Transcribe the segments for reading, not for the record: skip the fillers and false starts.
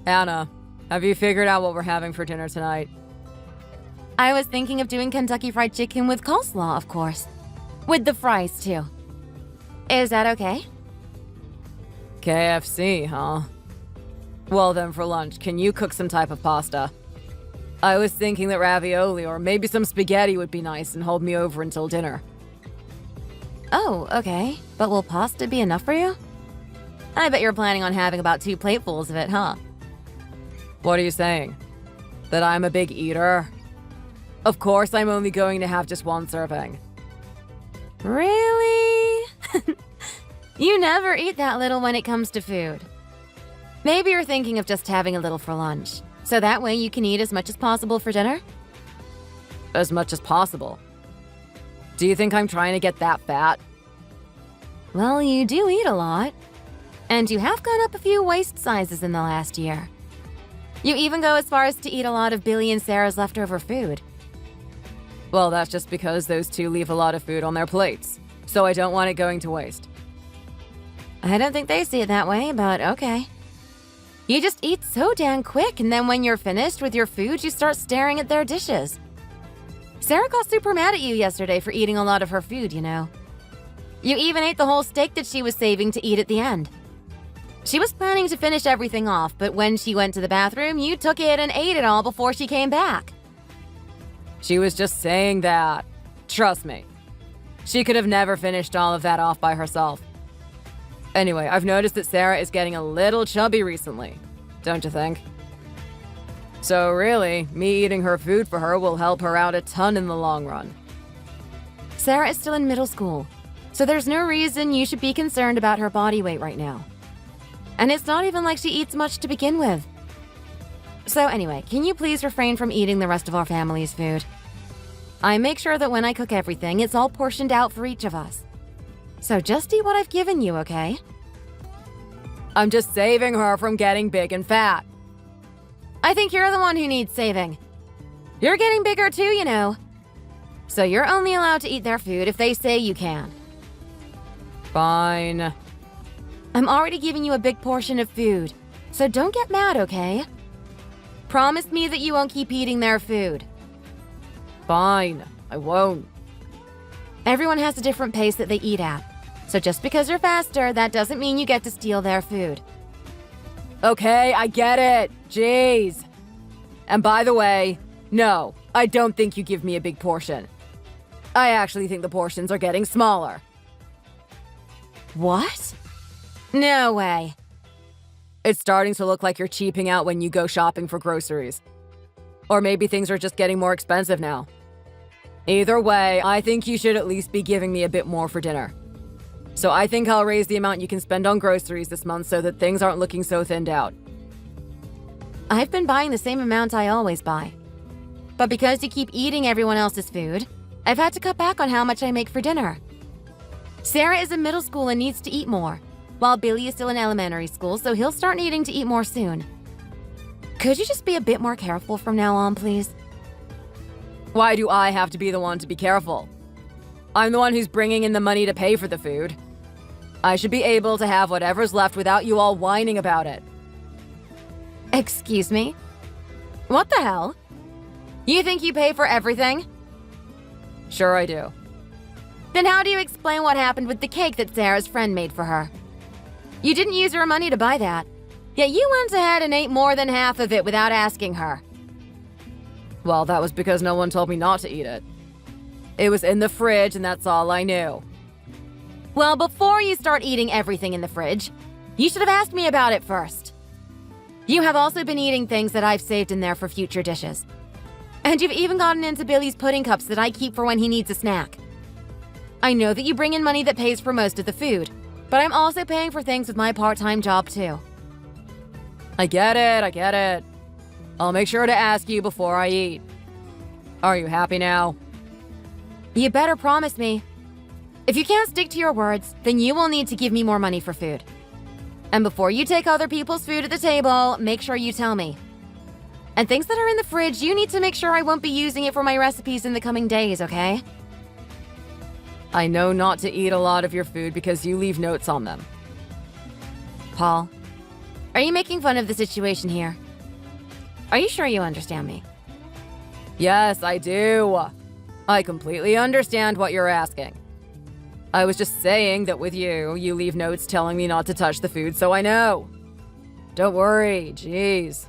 Anna, have you figured out what we're having for dinner tonight? I was thinking of doing Kentucky Fried Chicken with coleslaw, of course. With the fries, too. Is that okay? KFC, huh? Well then, for lunch, can you cook some type of pasta? I was thinking that ravioli or maybe some spaghetti would be nice and hold me over until dinner. Oh, okay. But will pasta be enough for you? I bet you're planning on having about 2 platefuls of it, huh? What are you saying? That I'm a big eater? Of course I'm only going to have just 1 serving. Really? You never eat that little when it comes to food. Maybe you're thinking of just having a little for lunch, so that way you can eat as much as possible for dinner? As much as possible. Do you think I'm trying to get that fat? Well, you do eat a lot. And you have gone up a few waist sizes in the last year. You even go as far as to eat a lot of Billy and Sarah's leftover food. Well, that's just because those two leave a lot of food on their plates, so I don't want it going to waste. I don't think they see it that way, but okay. You just eat so damn quick, and then when you're finished with your food, you start staring at their dishes. Sarah got super mad at you yesterday for eating a lot of her food, you know. You even ate the whole steak that she was saving to eat at the end. She was planning to finish everything off, but when she went to the bathroom, you took it and ate it all before she came back. She was just saying that. Trust me. She could have never finished all of that off by herself. Anyway, I've noticed that Sarah is getting a little chubby recently, don't you think? So really, me eating her food for her will help her out a ton in the long run. Sarah is still in middle school, so there's no reason you should be concerned about her body weight right now. And it's not even like she eats much to begin with. So anyway, can you please refrain from eating the rest of our family's food? I make sure that when I cook everything, it's all portioned out for each of us. So just eat what I've given you, okay? I'm just saving her from getting big and fat. I think you're the one who needs saving. You're getting bigger too, you know. So you're only allowed to eat their food if they say you can. Fine. I'm already giving you a big portion of food, so don't get mad, okay? Promise me that you won't keep eating their food. Fine, I won't. Everyone has a different pace that they eat at, so just because you're faster, that doesn't mean you get to steal their food. Okay, I get it. Jeez. And by the way, no, I don't think you give me a big portion. I actually think the portions are getting smaller. What? No way. It's starting to look like you're cheaping out when you go shopping for groceries. Or maybe things are just getting more expensive now. Either way, I think you should at least be giving me a bit more for dinner. So I think I'll raise the amount you can spend on groceries this month so that things aren't looking so thinned out. I've been buying the same amount I always buy. But because you keep eating everyone else's food, I've had to cut back on how much I make for dinner. Sarah is in middle school and needs to eat more, while Billy is still in elementary school, so he'll start needing to eat more soon. Could you just be a bit more careful from now on, please? Why do I have to be the one to be careful? I'm the one who's bringing in the money to pay for the food. I should be able to have whatever's left without you all whining about it. Excuse me? What the hell? You think you pay for everything? Sure I do. Then how do you explain what happened with the cake that Sarah's friend made for her? You didn't use her money to buy that, yet you went ahead and ate more than half of it without asking her. Well, that was because no one told me not to eat it. It was in the fridge and that's all I knew. Well, before you start eating everything in the fridge, you should have asked me about it first. You have also been eating things that I've saved in there for future dishes. And you've even gotten into Billy's pudding cups that I keep for when he needs a snack. I know that you bring in money that pays for most of the food, but I'm also paying for things with my part-time job too. I get it. I'll make sure to ask you before I eat. Are you happy now? You better promise me. If you can't stick to your words, then you will need to give me more money for food. And before you take other people's food at the table, make sure you tell me. And things that are in the fridge, you need to make sure I won't be using it for my recipes in the coming days, okay? I know not to eat a lot of your food because you leave notes on them. Paul, Are you making fun of the situation here? Are you sure you understand me? Yes, I do. I completely understand what you're asking. I was just saying that with you, you leave notes telling me not to touch the food, so I know. Don't worry, jeez.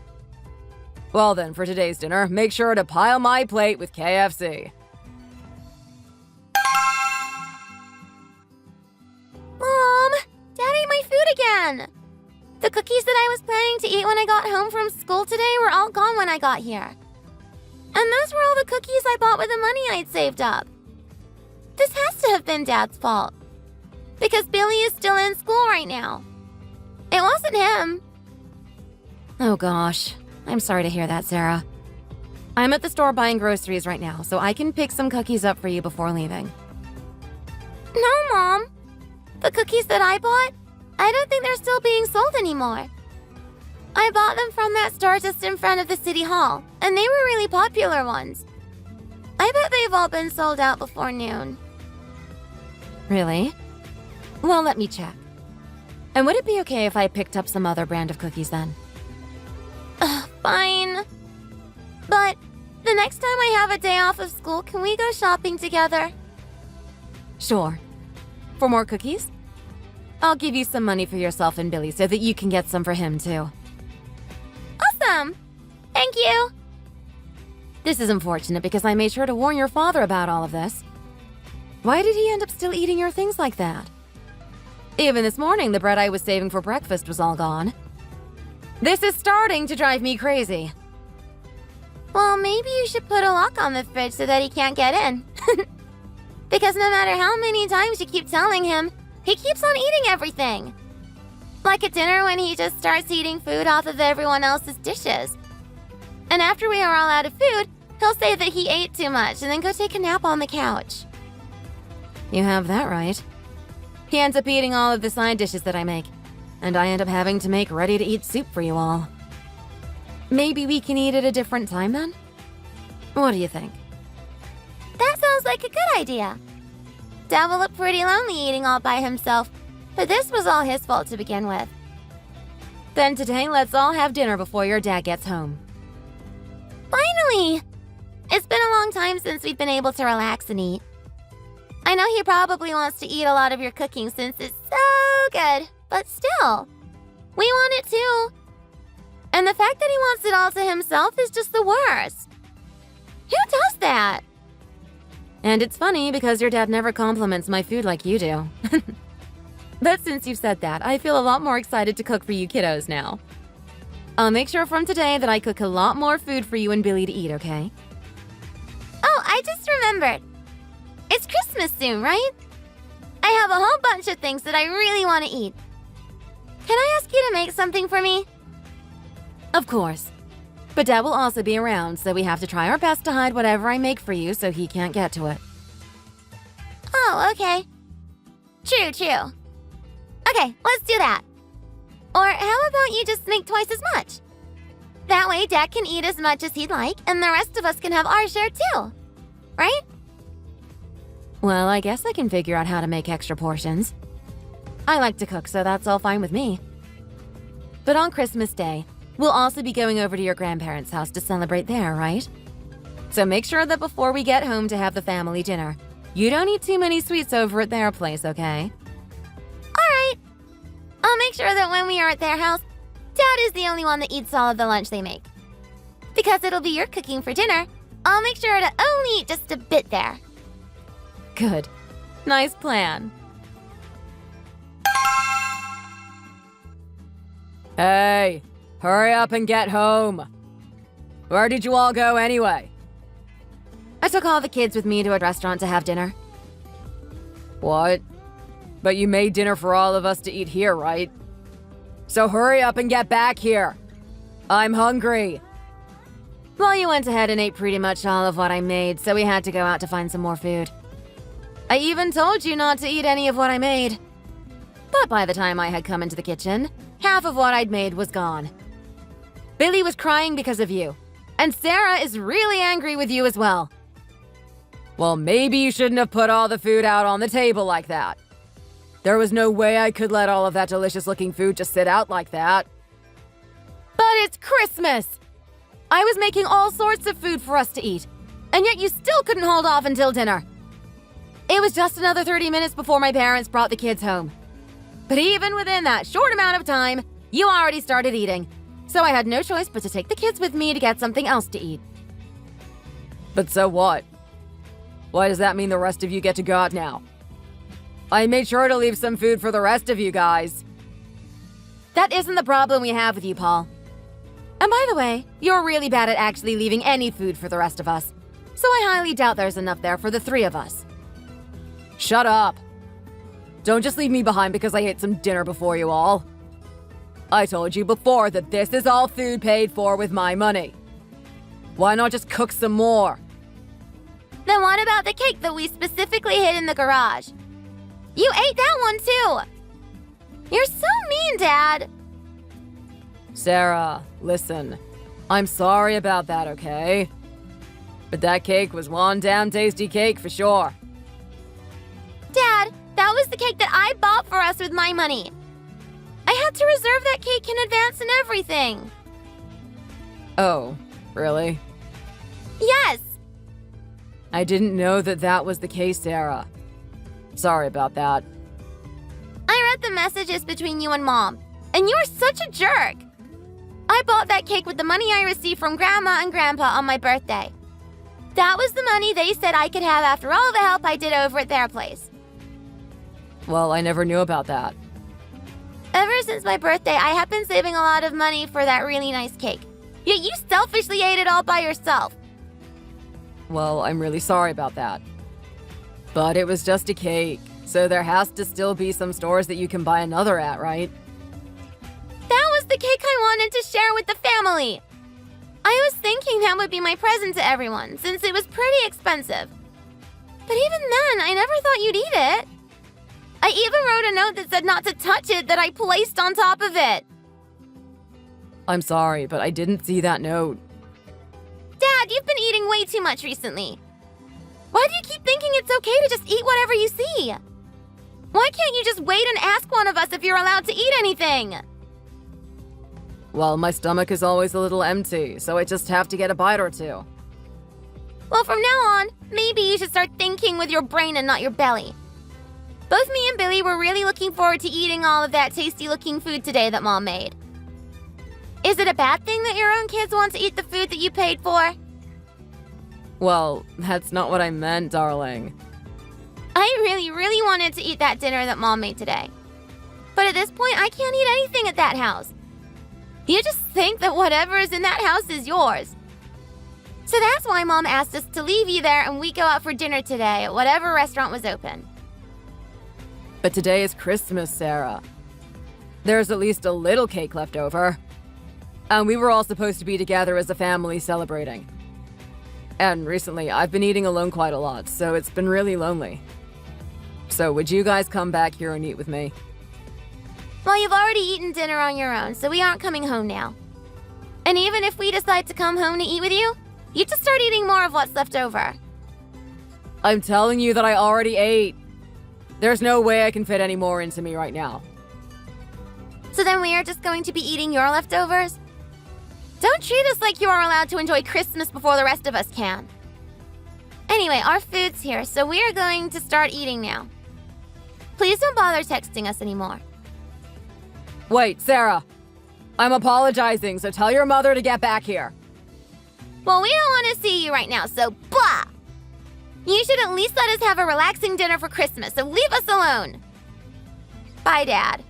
Well then, for today's dinner, make sure to pile my plate with KFC. Mom! Dad ate my food again! The cookies that I was planning to eat when I got home from school today were all gone when I got here. And those were all the cookies I bought with the money I'd saved up. This has to have been Dad's fault. Because Billy is still in school right now. It wasn't him. Oh gosh. I'm sorry to hear that, Sarah. I'm at the store buying groceries right now, so I can pick some cookies up for you before leaving. No, Mom. The cookies that I bought, I don't think they're still being sold anymore. I bought them from that store just in front of the city hall, and they were really popular ones. I bet they've all been sold out before noon. Really? Well, let me check. And would it be okay if I picked up some other brand of cookies then? Fine. But the next time I have a day off of school, can we go shopping together? Sure. For more cookies? I'll give you some money for yourself and Billy so that you can get some for him too. Awesome! Thank you! This is unfortunate because I made sure to warn your father about all of this. Why did he end up still eating your things like that? Even this morning, the bread I was saving for breakfast was all gone. This is starting to drive me crazy. Well, maybe you should put a lock on the fridge so that he can't get in. Because no matter how many times you keep telling him, he keeps on eating everything. Like at dinner when he just starts eating food off of everyone else's dishes. And after we are all out of food, he'll say that he ate too much and then go take a nap on the couch. You have that right. He ends up eating all of the side dishes that I make, and I end up having to make ready-to-eat soup for you all. Maybe we can eat at a different time then? What do you think? That sounds like a good idea. Dad will look pretty lonely eating all by himself, but this was all his fault to begin with. Then today, let's all have dinner before your dad gets home. Finally! It's been a long time since we've been able to relax and eat. I know he probably wants to eat a lot of your cooking since it's so good, but still, we want it too. And the fact that he wants it all to himself is just the worst. Who does that? And it's funny because your dad never compliments my food like you do. But since you've said that, I feel a lot more excited to cook for you kiddos now. I'll make sure from today that I cook a lot more food for you and Billy to eat, okay? Oh, I just remembered. It's Christmas soon, right? I have a whole bunch of things that I really want to eat. Can I ask you to make something for me? Of course. But Dad will also be around, so we have to try our best to hide whatever I make for you so he can't get to it. Oh, okay. True. Okay, let's do that. Or how about you just make twice as much? That way Dad can eat as much as he'd like, and the rest of us can have our share too. Right? Well, I guess I can figure out how to make extra portions. I like to cook, so that's all fine with me. But on Christmas Day, we'll also be going over to your grandparents' house to celebrate there, right? So make sure that before we get home to have the family dinner, you don't eat too many sweets over at their place, okay? All right. I'll make sure that when we are at their house, Dad is the only one that eats all of the lunch they make. Because it'll be your cooking for dinner, I'll make sure to only eat just a bit there. Good. Nice plan. Hey, hurry up and get home. Where did you all go anyway? I took all the kids with me to a restaurant to have dinner. What? But you made dinner for all of us to eat here, right? So hurry up and get back here. I'm hungry. Well, you went ahead and ate pretty much all of what I made, so we had to go out to find some more food. I even told you not to eat any of what I made. But by the time I had come into the kitchen, half of what I'd made was gone. Billy was crying because of you, and Sarah is really angry with you as well. Well, maybe you shouldn't have put all the food out on the table like that. There was no way I could let all of that delicious-looking food just sit out like that. It's Christmas! I was making all sorts of food for us to eat, and yet you still couldn't hold off until dinner. It was just another 30 minutes before my parents brought the kids home. But even within that short amount of time, you already started eating. So I had no choice but to take the kids with me to get something else to eat. But so what? Why does that mean the rest of you get to go out now? I made sure to leave some food for the rest of you guys. That isn't the problem we have with you, Paul. And by the way, you're really bad at actually leaving any food for the rest of us. So I highly doubt there's enough there for the three of us. Shut up. Don't just leave me behind because I ate some dinner before you all. I told you before that this is all food paid for with my money. Why not just cook some more? Then what about the cake that we specifically hid in the garage? You ate that one too! You're so mean, Dad! Sarah, listen. I'm sorry about that, okay? But that cake was one damn tasty cake for sure. Dad, that was the cake that I bought for us with my money. I had to reserve that cake in advance and everything. Oh, really? Yes! I didn't know that that was the case, Sarah. Sorry about that. I read the messages between you and Mom, and you're such a jerk. I bought that cake with the money I received from Grandma and Grandpa on my birthday. That was the money they said I could have after all the help I did over at their place. Well, I never knew about that. Ever since my birthday, I have been saving a lot of money for that really nice cake. Yet you selfishly ate it all by yourself. Well, I'm really sorry about that. But it was just a cake, so there has to still be some stores that you can buy another at, right? That was the cake I wanted to share with the family. I was thinking that would be my present to everyone, since it was pretty expensive. But even then, I never thought you'd eat it. I even wrote a note that said not to touch it that I placed on top of it. I'm sorry, but I didn't see that note. Dad, you've been eating way too much recently. Why do you keep thinking it's okay to just eat whatever you see? Why can't you just wait and ask one of us if you're allowed to eat anything? Well, my stomach is always a little empty, so I just have to get a bite or two. Well, from now on, maybe you should start thinking with your brain and not your belly. Both me and Billy were really looking forward to eating all of that tasty-looking food today that Mom made. Is it a bad thing that your own kids want to eat the food that you paid for? Well, that's not what I meant, darling. I really, really wanted to eat that dinner that Mom made today. But at this point, I can't eat anything at that house. You just think that whatever is in that house is yours. So that's why Mom asked us to leave you there and we go out for dinner today at whatever restaurant was open. But today is Christmas, Sarah. There's at least a little cake left over. And we were all supposed to be together as a family celebrating. And recently, I've been eating alone quite a lot, so it's been really lonely. So would you guys come back here and eat with me? Well, you've already eaten dinner on your own, so we aren't coming home now. And even if we decide to come home to eat with you, you just start eating more of what's left over. I'm telling you that I already ate. There's no way I can fit any more into me right now. So then we are just going to be eating your leftovers? Don't treat us like you are allowed to enjoy Christmas before the rest of us can. Anyway, our food's here, so we are going to start eating now. Please don't bother texting us anymore. Wait, Sarah. I'm apologizing, so tell your mother to get back here. Well, we don't want to see you right now, so blah! You should at least let us have a relaxing dinner for Christmas, so leave us alone. Bye, Dad.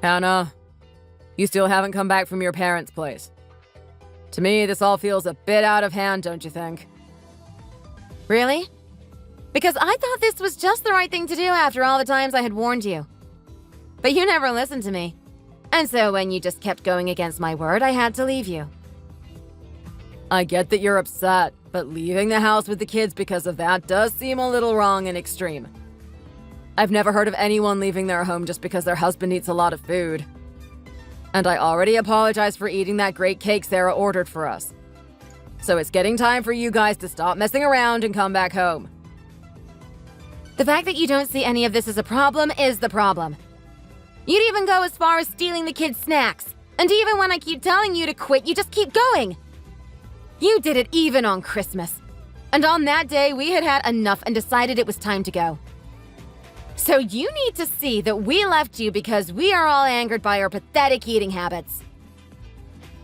Hannah, you still haven't come back from your parents' place. To me, this all feels a bit out of hand, don't you think? Really? Because I thought this was just the right thing to do after all the times I had warned you. But you never listened to me. And so when you just kept going against my word, I had to leave you. I get that you're upset, but leaving the house with the kids because of that does seem a little wrong and extreme. I've never heard of anyone leaving their home just because their husband eats a lot of food. And I already apologized for eating that great cake Sarah ordered for us. So it's getting time for you guys to stop messing around and come back home. The fact that you don't see any of this as a problem is the problem. You'd even go as far as stealing the kids' snacks. And even when I keep telling you to quit, you just keep going. You did it even on Christmas. And on that day, we had had enough and decided it was time to go. So you need to see that we left you because we are all angered by your pathetic eating habits.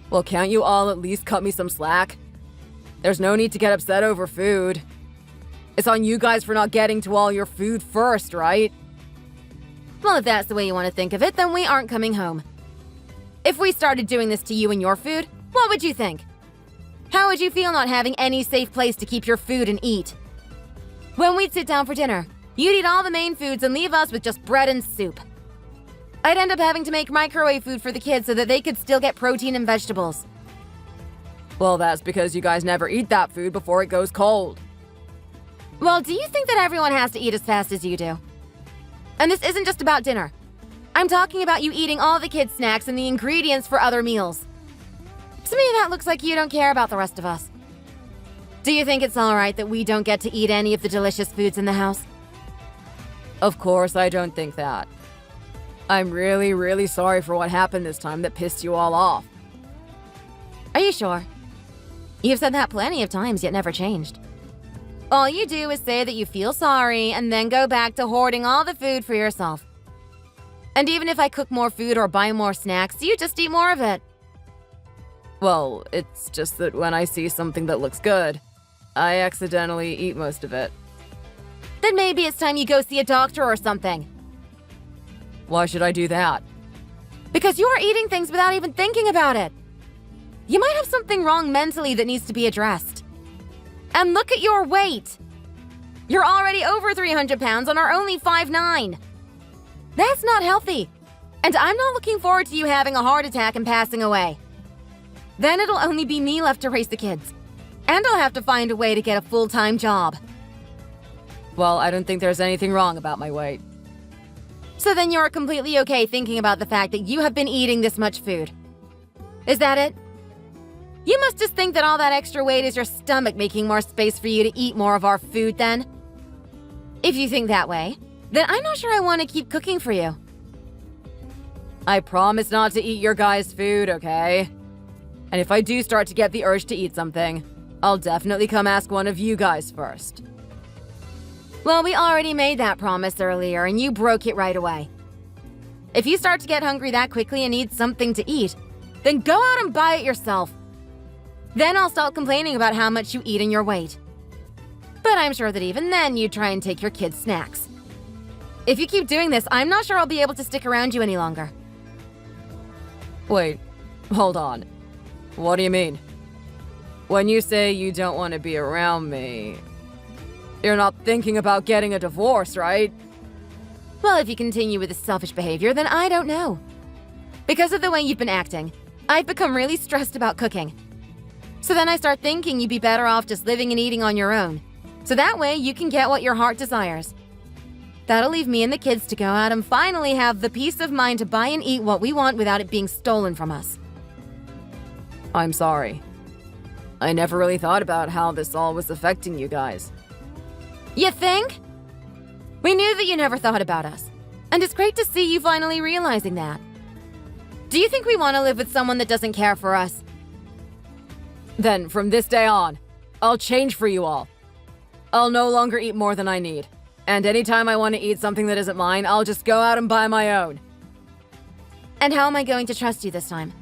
Well, can't you all at least cut me some slack? There's no need to get upset over food. It's on you guys for not getting to all your food first, right? Well, if that's the way you want to think of it, then we aren't coming home. If we started doing this to you and your food, what would you think? How would you feel not having any safe place to keep your food and eat? When we'd sit down for dinner, you'd eat all the main foods and leave us with just bread and soup. I'd end up having to make microwave food for the kids so that they could still get protein and vegetables. Well, that's because you guys never eat that food before it goes cold. Well, do you think that everyone has to eat as fast as you do? And this isn't just about dinner. I'm talking about you eating all the kids' snacks and the ingredients for other meals. To me, that looks like you don't care about the rest of us. Do you think it's all right that we don't get to eat any of the delicious foods in the house? Of course, I don't think that. I'm really, really sorry for what happened this time that pissed you all off. Are you sure? You've said that plenty of times, yet never changed. All you do is say that you feel sorry and then go back to hoarding all the food for yourself. And even if I cook more food or buy more snacks, you just eat more of it. Well, it's just that when I see something that looks good, I accidentally eat most of it. Then maybe it's time you go see a doctor or something. Why should I do that? Because you're eating things without even thinking about it. You might have something wrong mentally that needs to be addressed. And look at your weight. You're already over 300 pounds and are only 5'9". That's not healthy. And I'm not looking forward to you having a heart attack and passing away. Then it'll only be me left to raise the kids. And I'll have to find a way to get a full-time job. Well, I don't think there's anything wrong about my weight. So then you're completely okay thinking about the fact that you have been eating this much food. Is that it? You must just think that all that extra weight is your stomach making more space for you to eat more of our food then. If you think that way, then I'm not sure I want to keep cooking for you. I promise not to eat your guys' food, okay? And if I do start to get the urge to eat something, I'll definitely come ask one of you guys first. Well, we already made that promise earlier and you broke it right away. If you start to get hungry that quickly and need something to eat, then go out and buy it yourself. Then I'll stop complaining about how much you eat and your weight. But I'm sure that even then you'd try and take your kids' snacks. If you keep doing this, I'm not sure I'll be able to stick around you any longer. Wait, hold on. What do you mean? When you say you don't want to be around me, you're not thinking about getting a divorce, right? Well, if you continue with this selfish behavior, then I don't know. Because of the way you've been acting, I've become really stressed about cooking. So then I start thinking you'd be better off just living and eating on your own. So that way you can get what your heart desires. That'll leave me and the kids to go out and finally have the peace of mind to buy and eat what we want without it being stolen from us. I'm sorry. I never really thought about how this all was affecting you guys. You think? We knew that you never thought about us. And it's great to see you finally realizing that. Do you think we want to live with someone that doesn't care for us? Then, from this day on, I'll change for you all. I'll no longer eat more than I need. And anytime I want to eat something that isn't mine, I'll just go out and buy my own. And how am I going to trust you this time?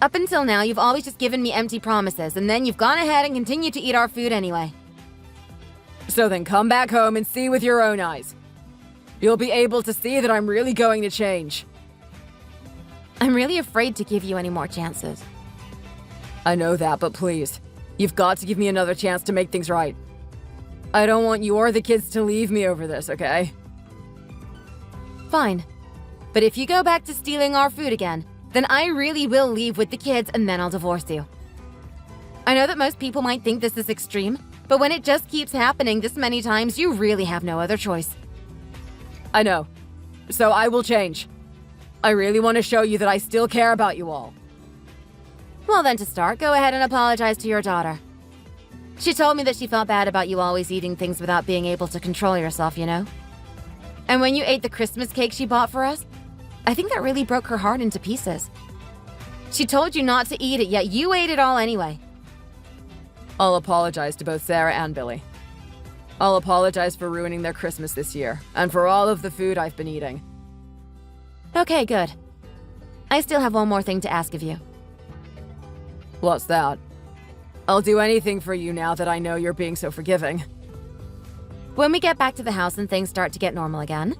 Up until now, you've always just given me empty promises, and then you've gone ahead and continued to eat our food anyway. So then come back home and see with your own eyes. You'll be able to see that I'm really going to change. I'm really afraid to give you any more chances. I know that, but please, you've got to give me another chance to make things right. I don't want you or the kids to leave me over this, okay? Fine. But if you go back to stealing our food again, then I really will leave with the kids and then I'll divorce you. I know that most people might think this is extreme, but when it just keeps happening this many times, you really have no other choice. I know. So I will change. I really want to show you that I still care about you all. Well then, to start, go ahead and apologize to your daughter. She told me that she felt bad about you always eating things without being able to control yourself, you know? And when you ate the Christmas cake she bought for us, I think that really broke her heart into pieces. She told you not to eat it, yet you ate it all anyway. I'll apologize to both Sarah and Billy. I'll apologize for ruining their Christmas this year, and for all of the food I've been eating. Okay, good. I still have one more thing to ask of you. What's that? I'll do anything for you now that I know you're being so forgiving. When we get back to the house and things start to get normal again,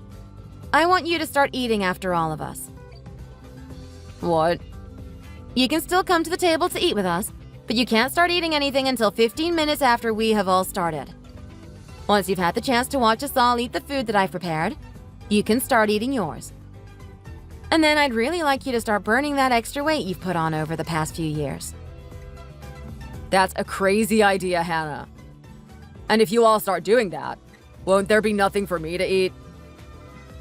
I want you to start eating after all of us. What? You can still come to the table to eat with us, but you can't start eating anything until 15 minutes after we have all started. Once you've had the chance to watch us all eat the food that I've prepared, you can start eating yours. And then I'd really like you to start burning that extra weight you've put on over the past few years. That's a crazy idea, Hannah. And if you all start doing that, won't there be nothing for me to eat?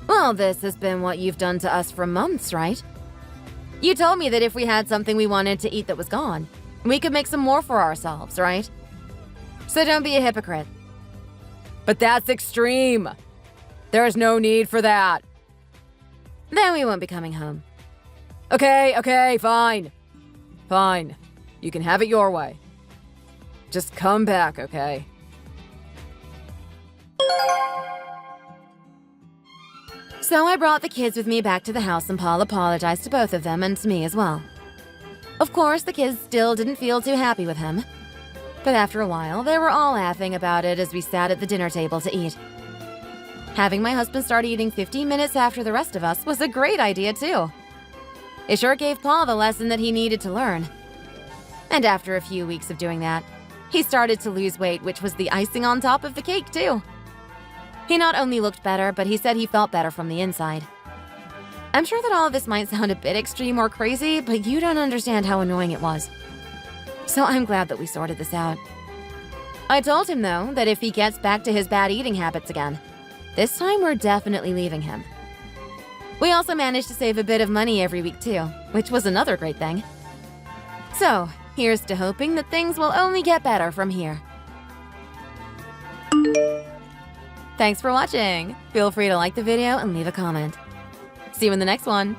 Well, this has been what you've done to us for months, right? You told me that if we had something we wanted to eat that was gone, we could make some more for ourselves, right? So don't be a hypocrite. But that's extreme. There's no need for that. Then we won't be coming home. Okay, fine. Fine. You can have it your way. Just come back, okay? So I brought the kids with me back to the house, and Paul apologized to both of them and to me as well. Of course, the kids still didn't feel too happy with him. But after a while, they were all laughing about it as we sat at the dinner table to eat. Having my husband start eating 15 minutes after the rest of us was a great idea too. It sure gave Paul the lesson that he needed to learn. And after a few weeks of doing that, he started to lose weight, which was the icing on top of the cake too. He not only looked better, but he said he felt better from the inside. I'm sure that all of this might sound a bit extreme or crazy, but you don't understand how annoying it was. So I'm glad that we sorted this out. I told him, though, that if he gets back to his bad eating habits again, this time we're definitely leaving him. We also managed to save a bit of money every week, too, which was another great thing. So, here's to hoping that things will only get better from here. Thanks for watching. Feel free to like the video and leave a comment. See you in the next one.